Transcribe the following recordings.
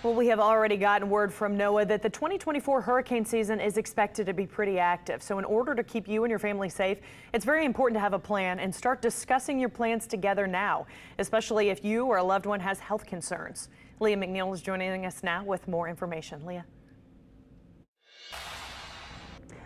Well, we have already gotten word from NOAA that the 2024 hurricane season is expected to be pretty active. So in order to keep you and your family safe, it's very important to have a plan and start discussing your plans together now, especially if you or a loved one has health concerns. Leah McNeil is joining us now with more information. Leah.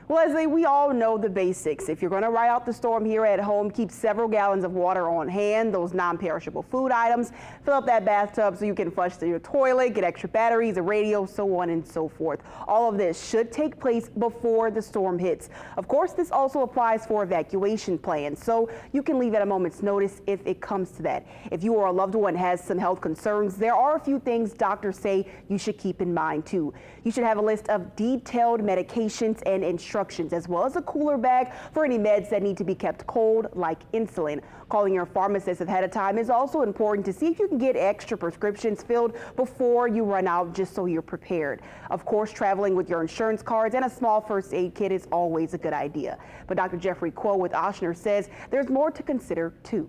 Leslie, we all know the basics. If you're going to ride out the storm here at home, keep several gallons of water on hand, those non-perishable food items, fill up that bathtub so you can flush your toilet, get extra batteries, a radio, so on and so forth. All of this should take place before the storm hits. Of course, this also applies for evacuation plans, so you can leave at a moment's notice if it comes to that. If you or a loved one has some health concerns, there are a few things doctors say you should keep in mind too. You should have a list of detailed medications and instructions, as well as a cooler bag for any meds that need to be kept cold, like insulin. Calling your pharmacist ahead of time is also important to see if you can get extra prescriptions filled before you run out, just so you're prepared. Of course, traveling with your insurance cards and a small first aid kit is always a good idea. But Dr. Jeffrey Kuo with Ochsner says there's more to consider too.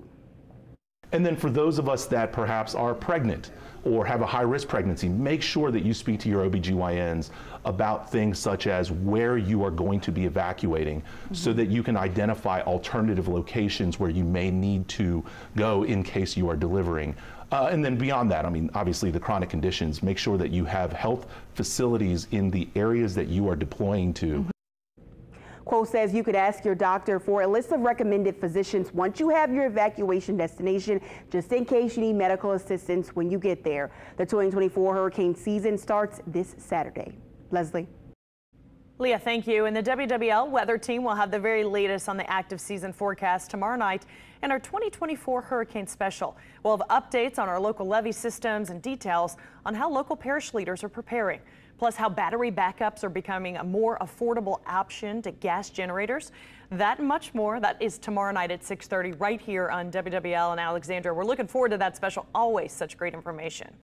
And then for those of us that perhaps are pregnant or have a high-risk pregnancy, make sure that you speak to your OBGYNs about things such as where you are going to be evacuating, so that you can identify alternative locations where you may need to go in case you are delivering. And then beyond that, I mean, obviously the chronic conditions, make sure that you have health facilities in the areas that you are deploying to. Quo says you could ask your doctor for a list of recommended physicians once you have your evacuation destination, just in case you need medical assistance when you get there. The 2024 hurricane season starts this Saturday. Leslie. Leah, thank you. And the WWL weather team will have the very latest on the active season forecast tomorrow night and our 2024 hurricane special. We'll have updates on our local levee systems and details on how local parish leaders are preparing. Plus how battery backups are becoming a more affordable option to gas generators. That and much more. That is tomorrow night at 6:30 right here on WWL in Alexandria. We're looking forward to that special. Always such great information.